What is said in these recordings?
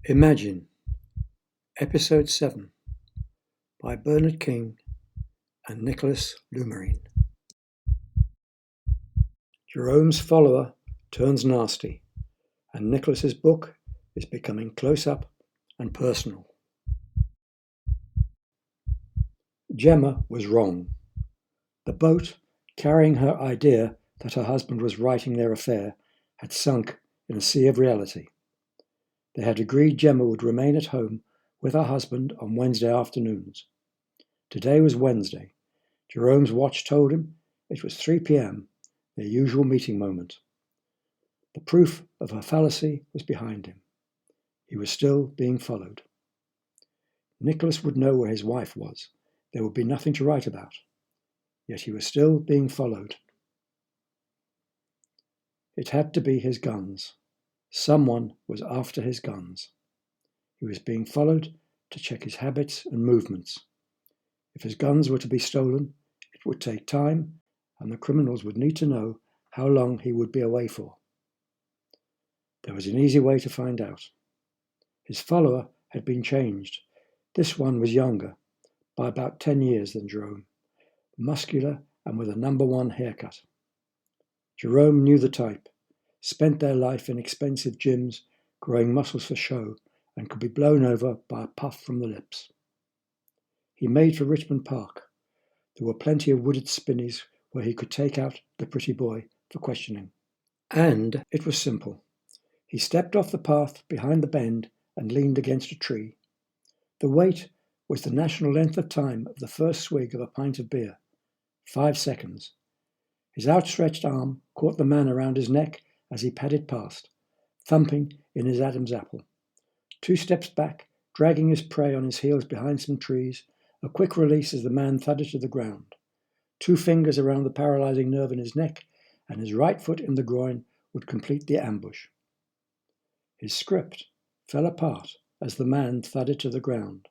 Imagine, Episode 7 by Bernard King and Nicolas. Jerome's follower turns nasty, and Nicholas's book is becoming close-up and personal. Gemma was wrong. The boat, carrying her idea that her husband was writing their affair, had sunk in a sea of reality. They had agreed Gemma would remain at home with her husband on Wednesday afternoons. Today was Wednesday. Jerome's watch told him it was 3 p.m., their usual meeting moment. The proof of her fallacy was behind him. He was still being followed. Nicholas would know where his wife was. There would be nothing to write about. Yet he was still being followed. It had to be his guns. Someone was after his guns. He was being followed to check his habits and movements. If his guns were to be stolen, it would take time, and the criminals would need to know how long he would be away for. There was an easy way to find out. His follower had been changed. This one was younger, by about 10 years than Jerome, muscular and with a number 1 haircut. Jerome knew the type, spent their life in expensive gyms, growing muscles for show, and could be blown over by a puff from the lips. He made for Richmond Park. There were plenty of wooded spinneys where he could take out the pretty boy for questioning. And it was simple. He stepped off the path behind the bend and leaned against a tree. The wait was the national length of time of the first swig of a pint of beer. 5 seconds. His outstretched arm caught the man around his neck as he padded past, thumping in his Adam's apple. 2 steps back, dragging his prey on his heels behind some trees, a quick release as the man thudded to the ground. 2 fingers around the paralyzing nerve in his neck, and his right foot in the groin would complete the ambush. His script fell apart as the man thudded to the ground.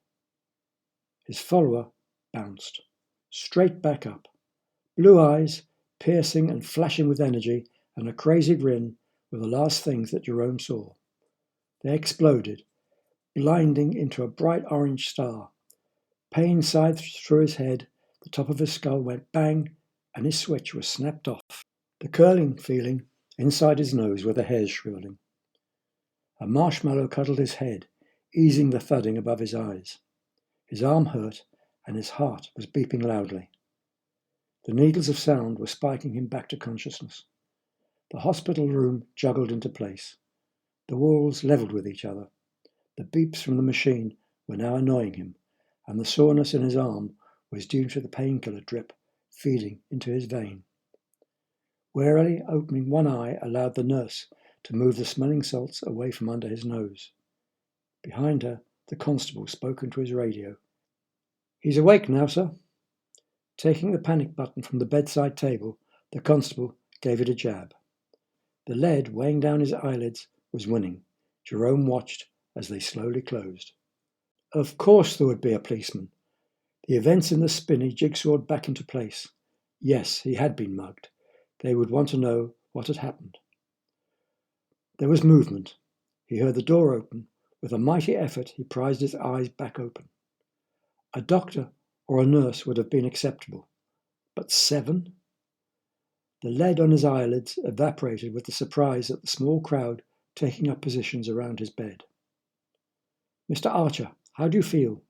His follower bounced, straight back up. Blue eyes, piercing and flashing with energy, and a crazy grin were the last things that Jerome saw. They exploded, blinding into a bright orange star. Pain scythed through his head, the top of his skull went bang, and his switch was snapped off. The curling feeling inside his nose where the hairs shriveling. A marshmallow cuddled his head, easing the thudding above his eyes. His arm hurt, and his heart was beeping loudly. The needles of sound were spiking him back to consciousness. The hospital room juggled into place. The walls levelled with each other. The beeps from the machine were now annoying him, and the soreness in his arm was due to the painkiller drip feeding into his vein. Warily opening one eye allowed the nurse to move the smelling salts away from under his nose. Behind her, the constable spoke into his radio. "He's awake now, sir." Taking the panic button from the bedside table, the constable gave it a jab. The lead weighing down his eyelids was winning. Jerome watched as they slowly closed. Of course there would be a policeman. The events in the spinney jigsawed back into place. Yes, he had been mugged. They would want to know what had happened. There was movement. He heard the door open. With a mighty effort, he prized his eyes back open. A doctor or a nurse would have been acceptable. But 7? The lead on his eyelids evaporated with the surprise at the small crowd taking up positions around his bed. "Mr. Archer, how do you feel?"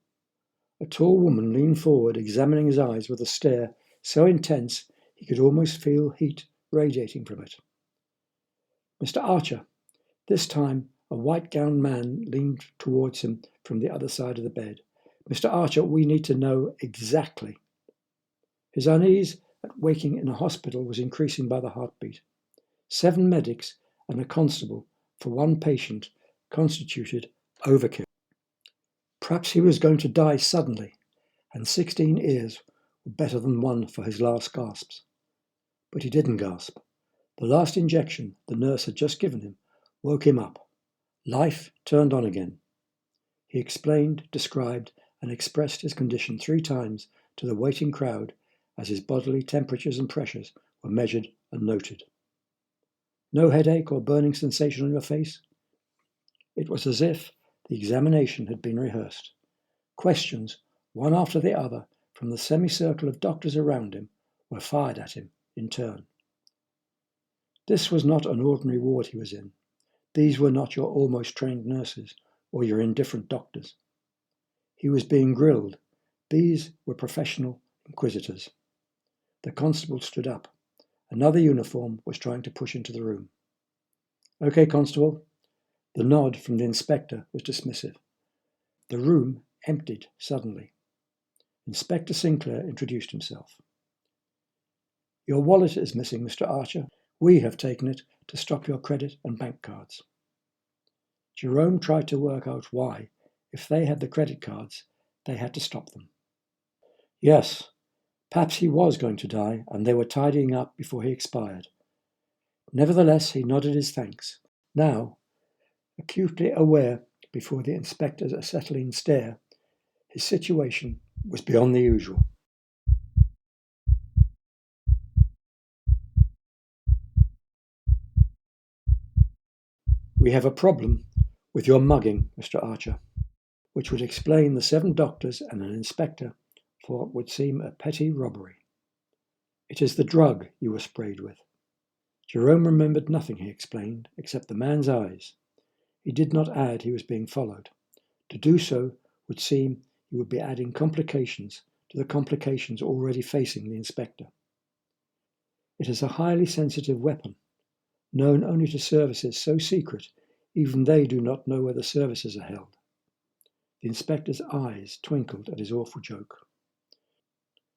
A tall woman leaned forward, examining his eyes with a stare so intense he could almost feel heat radiating from it. "Mr. Archer." This time, a white-gowned man leaned towards him from the other side of the bed. "Mr. Archer, we need to know exactly." His unease at waking in a hospital was increasing by the heartbeat. 7 medics and a constable for 1 patient constituted overkill. Perhaps he was going to die suddenly, and 16 ears were better than 1 for his last gasps. But he didn't gasp. The last injection the nurse had just given him woke him up. Life turned on again. He explained, described, and expressed his condition 3 times to the waiting crowd as his bodily temperatures and pressures were measured and noted. "No headache or burning sensation on your face?" It was as if The examination had been rehearsed. Questions, one after the other, from the semicircle of doctors around him, were fired at him in turn. This was not an ordinary ward he was in. These were not your almost trained nurses or your indifferent doctors. He was being grilled. These were professional inquisitors. The constable stood up. Another uniform was trying to push into the room. "Okay, constable." The nod from the inspector was dismissive. The room emptied suddenly. Inspector Sinclair introduced himself. "Your wallet is missing, Mr. Archer. We have taken it to stop your credit and bank cards." Jerome tried to work out why, if they had the credit cards, they had to stop them. Yes, perhaps he was going to die, and they were tidying up before he expired. Nevertheless, he nodded his thanks. Now, acutely aware before the inspector's acetylene stare, his situation was beyond the usual. "We have a problem with your mugging, Mr. Archer," which would explain the 7 doctors and an inspector for what would seem a petty robbery. "It is the drug you were sprayed with." Jerome remembered nothing, he explained, except the man's eyes. He did not add he was being followed. To do so would seem he would be adding complications to the complications already facing the inspector. "It is a highly sensitive weapon, known only to services so secret even they do not know where the services are held." The inspector's eyes twinkled at his awful joke.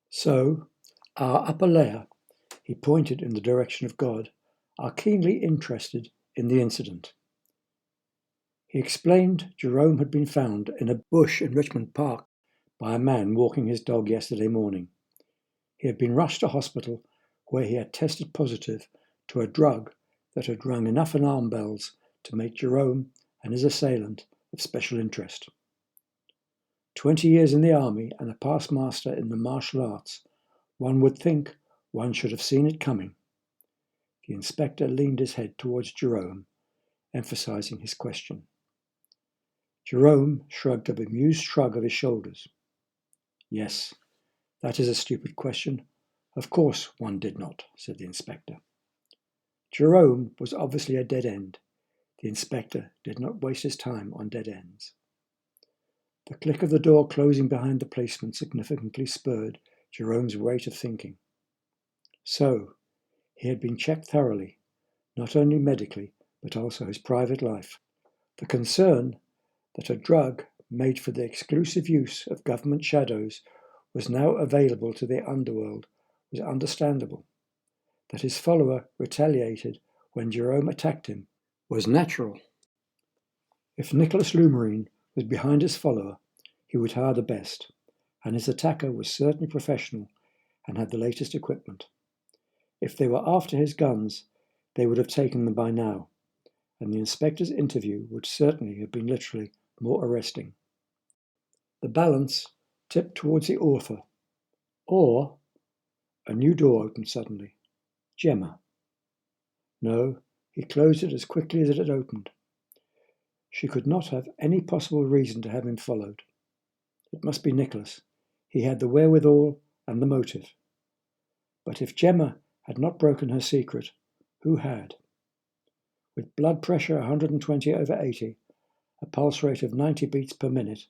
"So, our upper layer," he pointed in the direction of God, "are keenly interested in the incident." He explained Jerome had been found in a bush in Richmond Park by a man walking his dog yesterday morning. He had been rushed to hospital where he had tested positive to a drug that had rung enough alarm bells to make Jerome and his assailant of special interest. 20 years in the army and a past master in the martial arts, one would think one should have seen it coming. The inspector leaned his head towards Jerome, emphasizing his question. Jerome shrugged a bemused shrug of his shoulders. "Yes, that is a stupid question. Of course one did not," said the inspector. Jerome was obviously a dead end. The inspector did not waste his time on dead ends. The click of the door closing behind the policeman significantly spurred Jerome's rate of thinking. So, he had been checked thoroughly, not only medically, but also his private life. The concern that a drug made for the exclusive use of government shadows was now available to the underworld was understandable. That his follower retaliated when Jerome attacked him was natural. If Nicolas Lumarine was behind his follower, he would hire the best, and his attacker was certainly professional and had the latest equipment. If they were after his guns, they would have taken them by now, and the inspector's interview would certainly have been literally more arresting. The balance tipped towards the author, or a new door opened suddenly. Gemma. No, he closed it as quickly as it had opened. She could not have any possible reason to have him followed. It must be Nicolas. He had the wherewithal and the motive. But if Gemma had not broken her secret, who had? With blood pressure 120/80, a pulse rate of 90 beats per minute,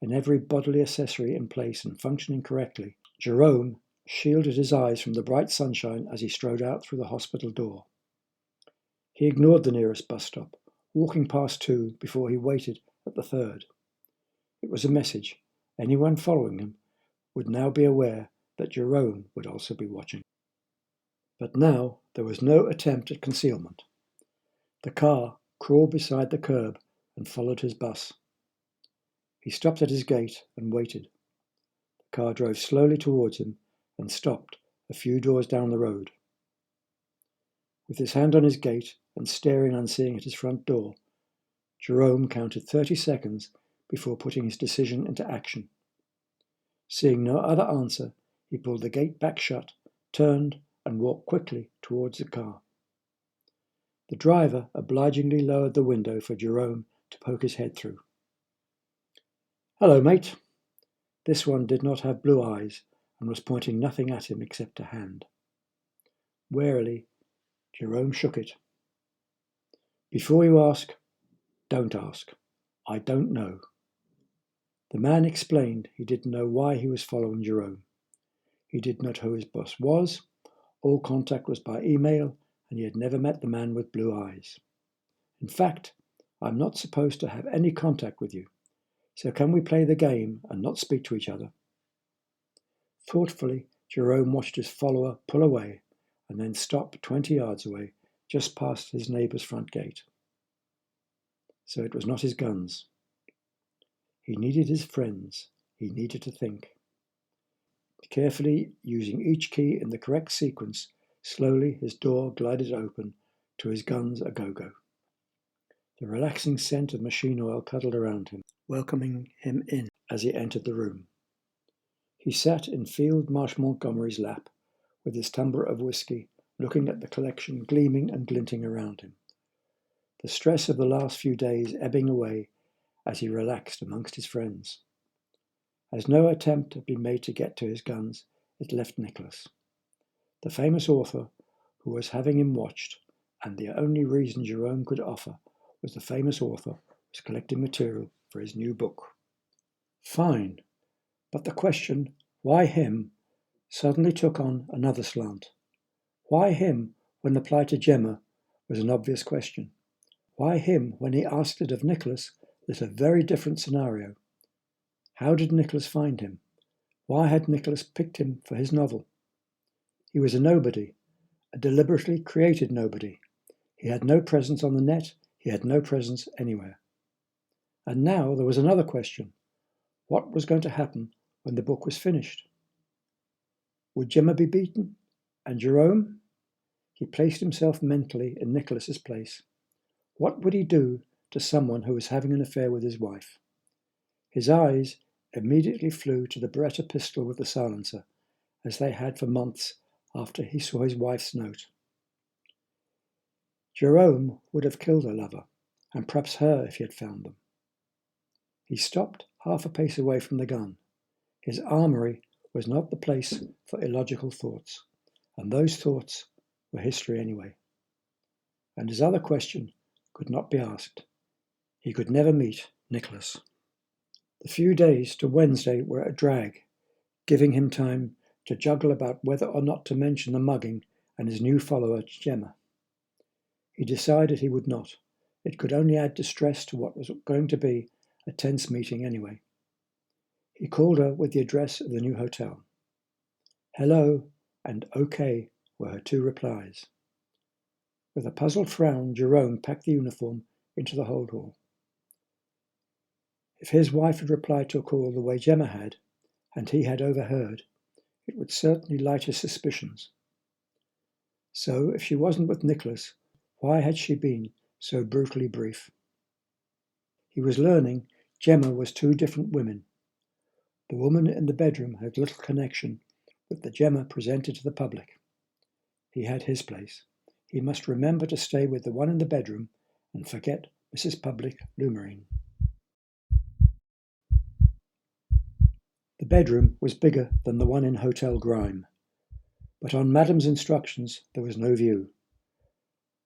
and every bodily accessory in place and functioning correctly, Jerome shielded his eyes from the bright sunshine as he strode out through the hospital door. He ignored the nearest bus stop, walking past 2 before he waited at the 3rd. It was a message. Anyone following him would now be aware that Jerome would also be watching. But now there was no attempt at concealment. The car crawled beside the curb and followed his bus. He stopped at his gate and waited. The car drove slowly towards him and stopped a few doors down the road. With his hand on his gate and staring unseeing at his front door, Jerome counted 30 seconds before putting his decision into action. Seeing no other answer, he pulled the gate back shut, turned, and walked quickly towards the car. The driver obligingly lowered the window for Jerome to poke his head through. "Hello, mate." This one did not have blue eyes and was pointing nothing at him except a hand. Warily, Jerome shook it. "Before you ask, don't ask. I don't know." The man explained he didn't know why he was following Jerome. He did not know who his boss was. All contact was by email, and he had never met the man with blue eyes. "In fact, I'm not supposed to have any contact with you, so can we play the game and not speak to each other?" Thoughtfully, Jerome watched his follower pull away and then stop 20 yards away, just past his neighbour's front gate. So it was not his guns. He needed his friends. He needed to think. Carefully using each key in the correct sequence, slowly his door glided open to his guns a go-go. The relaxing scent of machine oil cuddled around him, welcoming him in as he entered the room. He sat in Field Marsh Montgomery's lap, with his tumbler of whiskey, looking at the collection gleaming and glinting around him. The stress of the last few days ebbing away as he relaxed amongst his friends. As no attempt had been made to get to his guns, it left Nicolas, the famous author who was having him watched, and the only reason Jerome could offer was the famous author was collecting material for his new book. Fine, but the question, why him, suddenly took on another slant. Why him when the plight to Gemma was an obvious question? Why him when he asked it of Nicolas lit a very different scenario? How did Nicolas find him? Why had Nicolas picked him for his novel? He was a nobody, a deliberately created nobody. He had no presence on the net, he had no presence anywhere. And now there was another question. What was going to happen when the book was finished? Would Gemma be beaten? And Jerome? He placed himself mentally in Nicolas's place. What would he do to someone who was having an affair with his wife? His eyes immediately flew to the Beretta pistol with the silencer, as they had for months after he saw his wife's note. Jerome would have killed her lover, and perhaps her if he had found them. He stopped half a pace away from the gun. His armory was not the place for illogical thoughts, and those thoughts were history anyway. And his other question could not be asked. He could never meet Nicolas. The few days to Wednesday were a drag, giving him time to juggle about whether or not to mention the mugging and his new follower, Gemma. He decided he would not. It could only add distress to what was going to be a tense meeting anyway. He called her with the address of the new hotel. Hello and okay were her two replies. With a puzzled frown, Jerome packed the uniform into the hold hall. If his wife had replied to a call the way Gemma had, and he had overheard, it would certainly light his suspicions. So, if she wasn't with Nicolas, why had she been so brutally brief? He was learning Gemma was two different women. The woman in the bedroom had little connection with the Gemma presented to the public. He had his place. He must remember to stay with the one in the bedroom and forget Mrs. Public Lumarine. The bedroom was bigger than the one in Hotel Grime, but on Madame's instructions there was no view.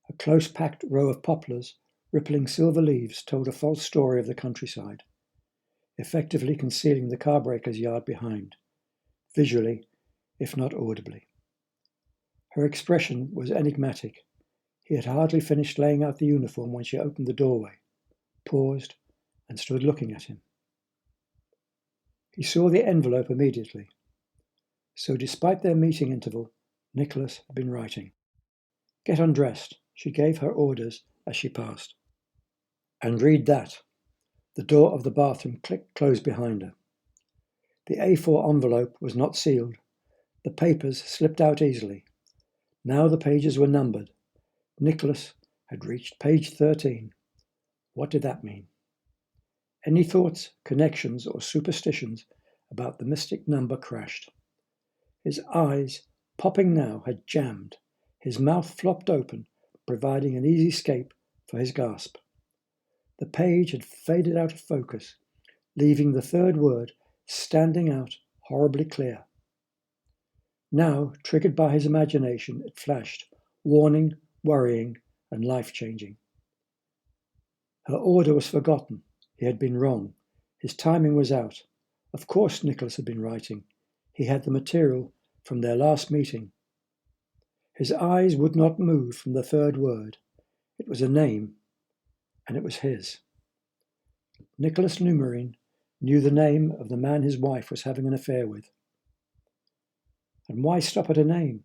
A close-packed row of poplars, rippling silver leaves, told a false story of the countryside, effectively concealing the car-breaker's yard behind, visually, if not audibly. Her expression was enigmatic. He had hardly finished laying out the uniform when she opened the doorway, paused, and stood looking at him. He saw the envelope immediately. So despite their meeting interval, Nicolas had been writing. Get undressed, she gave her orders as she passed. And read that. The door of the bathroom clicked closed behind her. The A4 envelope was not sealed. The papers slipped out easily. Now the pages were numbered. Nicolas had reached page 13. What did that mean? Any thoughts, connections, or superstitions about the mystic number crashed. His eyes, popping now, had jammed. His mouth flopped open, providing an easy escape for his gasp. The page had faded out of focus. leaving the third word standing out horribly clear. Now, triggered by his imagination, it flashed, warning, worrying, and life-changing. Her order was forgotten. He had been wrong. His timing was out. Of course Nicholas had been writing. He had the material from their last meeting. His eyes would not move from the third word. It was a name, and it was his. Nicholas Numarine knew the name of the man his wife was having an affair with. And why stop at a name?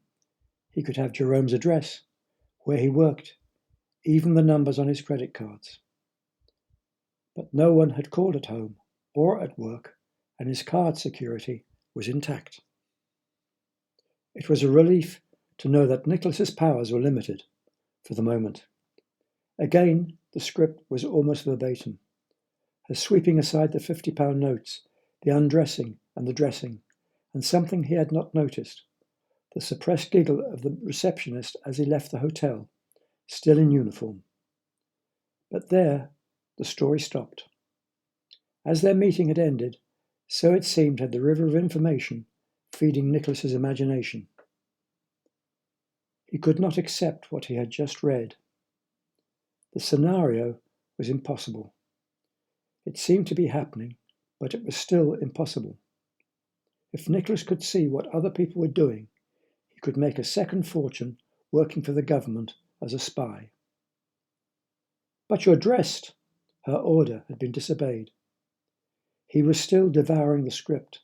He could have Jerome's address, where he worked, even the numbers on his credit cards. But no one had called at home or at work, and his card security was intact. It was a relief to know that Nicholas's powers were limited, for the moment. Again, the script was almost verbatim. Her sweeping aside the £50 notes, the undressing and the dressing, and something he had not noticed, the suppressed giggle of the receptionist as he left the hotel, still in uniform. But there, the story stopped. As their meeting had ended, so it seemed had the river of information feeding Nicholas's imagination. He could not accept what he had just read. The scenario was impossible. It seemed to be happening, but it was still impossible. If Nicholas could see what other people were doing, he could make a second fortune working for the government as a spy. "But you're dressed." Her order had been disobeyed. He was still devouring the script.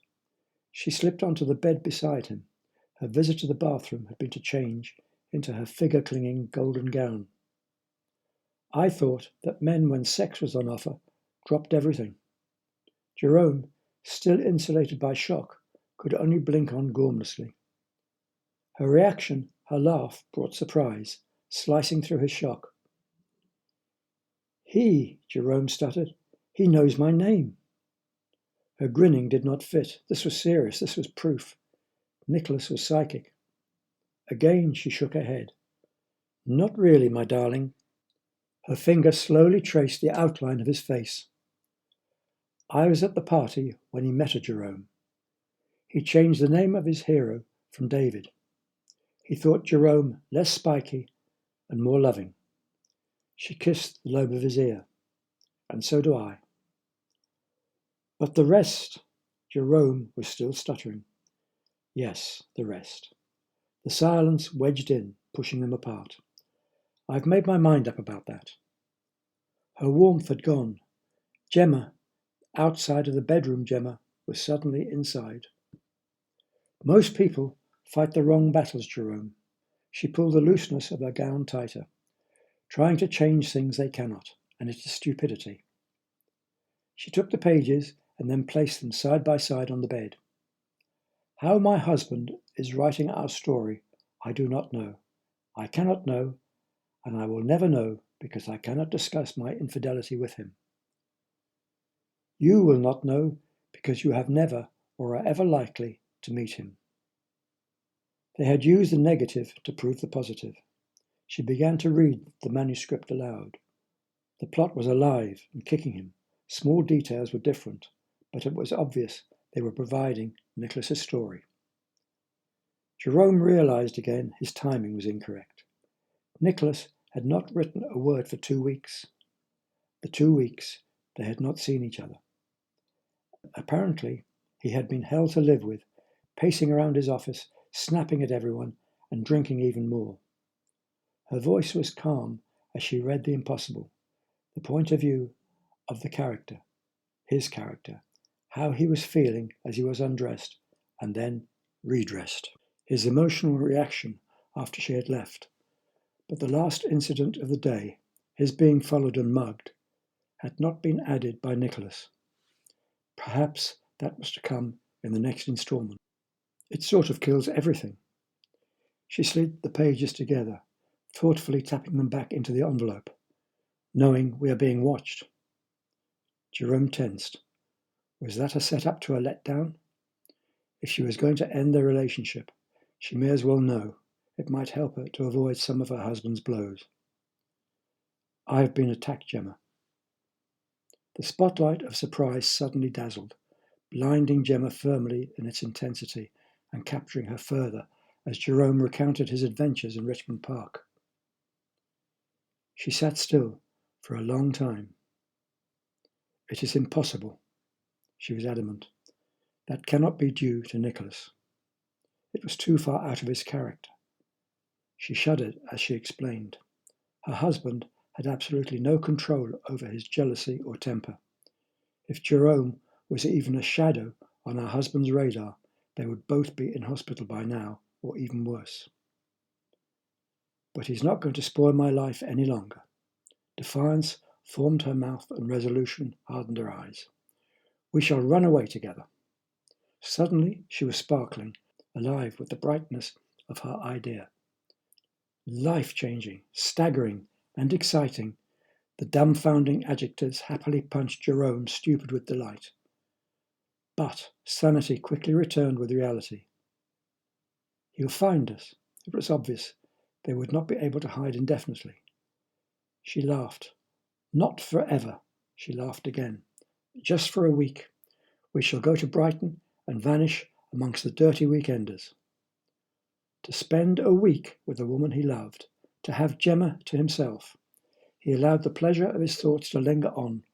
She slipped onto the bed beside him. Her visit to the bathroom had been to change into her figure-clinging golden gown. "I thought that men, when sex was on offer, dropped everything." Jerome, still insulated by shock, could only blink on gormlessly. Her reaction, her laugh, brought surprise, slicing through his shock. Jerome stuttered, "he knows my name." Her grinning did not fit. This was serious. This was proof. Nicholas was psychic. Again she shook her head. "Not really, my darling." Her finger slowly traced the outline of his face. "I was at the party when he met a Jerome. He changed the name of his hero from David. He thought Jerome less spiky and more loving." She kissed the lobe of his ear. "And so do I." "But the rest," Jerome was still stuttering. "Yes, the rest." The silence wedged in, pushing them apart. "I've made my mind up about that." Her warmth had gone. Gemma, outside of the bedroom Gemma, was suddenly inside. "Most people fight the wrong battles, Jerome." She pulled the looseness of her gown tighter. "Trying to change things they cannot, and it is stupidity." She took the pages and then placed them side by side on the bed. "How my husband is writing our story, I do not know. I cannot know, and I will never know because I cannot discuss my infidelity with him. You will not know because you have never or are ever likely to meet him." They had used the negative to prove the positive. She began to read the manuscript aloud. The plot was alive and kicking him. Small details were different, but it was obvious they were providing Nicholas's story. Jerome realized again his timing was incorrect. Nicholas had not written a word for 2 weeks. The 2 weeks they had not seen each other. Apparently, he had been hell to live with, pacing around his office, snapping at everyone, and drinking even more. Her voice was calm as she read the impossible, the point of view of the character, his character, how he was feeling as he was undressed and then redressed, his emotional reaction after she had left. But the last incident of the day, his being followed and mugged, had not been added by Nicholas. Perhaps that was to come in the next installment. It sort of kills everything. She slid the pages together, thoughtfully tapping them back into the envelope, knowing we are being watched. Jerome tensed. Was that a set-up to a letdown? If she was going to end their relationship, she may as well know. It might help her to avoid some of her husband's blows. "I have been attacked, Gemma." The spotlight of surprise suddenly dazzled, blinding Gemma firmly in its intensity and capturing her further as Jerome recounted his adventures in Richmond Park. She sat still for a long time. "It is impossible," she was adamant. "That cannot be due to Nicolas. It was too far out of his character." She shuddered as she explained. Her husband had absolutely no control over his jealousy or temper. If Jerome was even a shadow on her husband's radar, they would both be in hospital by now, or even worse. "But he's not going to spoil my life any longer." Defiance formed her mouth and resolution hardened her eyes. "We shall run away together." Suddenly she was sparkling, alive with the brightness of her idea. Life-changing, staggering, and exciting, the dumbfounding adjectives happily punched Jerome stupid with delight. But sanity quickly returned with reality. "He'll find us." It was obvious they would not be able to hide indefinitely. She laughed. "Not forever," she laughed again. "Just for a week. We shall go to Brighton and vanish amongst the dirty weekenders." To spend a week with a woman he loved, to have Gemma to himself. He allowed the pleasure of his thoughts to linger on,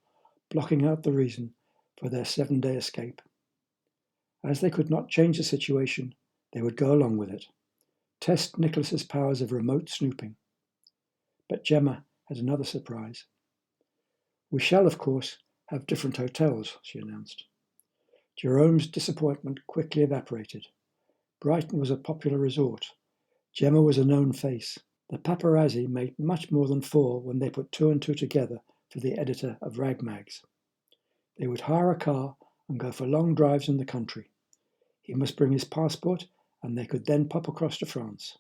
blocking out the reason for their 7-day escape. As they could not change the situation, they would go along with it, test Nicholas's powers of remote snooping. But Gemma had another surprise. "We shall, of course, have different hotels," she announced. Jerome's disappointment quickly evaporated. Brighton was a popular resort. Gemma was a known face. The paparazzi made much more than 4 when they put 2 and 2 together for the editor of Rag Mags. They would hire a car and go for long drives in the country. He must bring his passport and they could then pop across to France.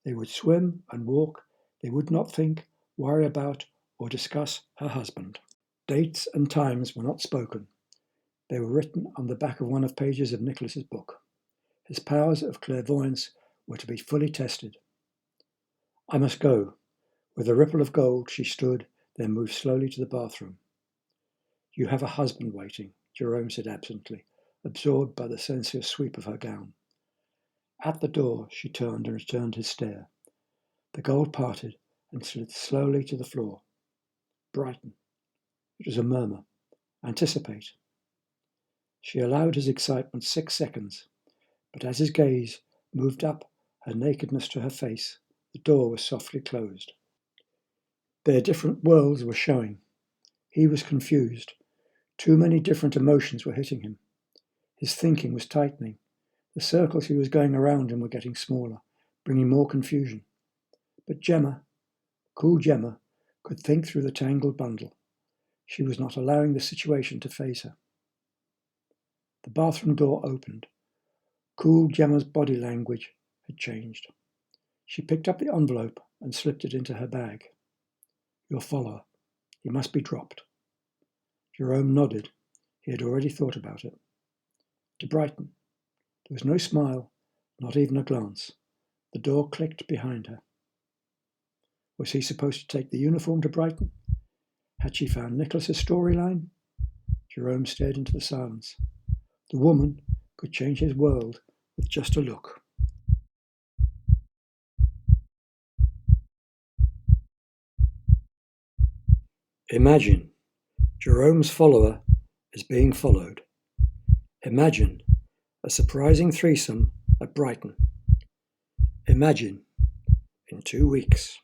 They would swim and walk. They would not think, worry about, or discuss her husband. Dates and times were not spoken. They were written on the back of one of pages of Nicholas's book. His powers of clairvoyance were to be fully tested. "I must go." With a ripple of gold, she stood, then moved slowly to the bathroom. "You have a husband waiting," Jerome said absently, absorbed by the sensuous sweep of her gown. At the door, she turned and returned his stare. The gold parted and slid slowly to the floor. "Brighton." It was a murmur. "Anticipate." She allowed his excitement 6 seconds, but as his gaze moved up her nakedness to her face, the door was softly closed. Their different worlds were showing. He was confused. Too many different emotions were hitting him. His thinking was tightening. The circles he was going around in were getting smaller, bringing more confusion. But Gemma, cool Gemma, could think through the tangled bundle. She was not allowing the situation to faze her. The bathroom door opened. Cool Gemma's body language had changed. She picked up the envelope and slipped it into her bag. "Your follower. He must be dropped." Jerome nodded. He had already thought about it. "To Brighton." There was no smile, not even a glance. The door clicked behind her. Was he supposed to take the uniform to Brighton? Had she found Nicholas's storyline? Jerome stared into the silence. The woman could change his world with just a look. Imagine Jerome's follower is being followed. Imagine a surprising threesome at Brighton. Imagine in 2 weeks.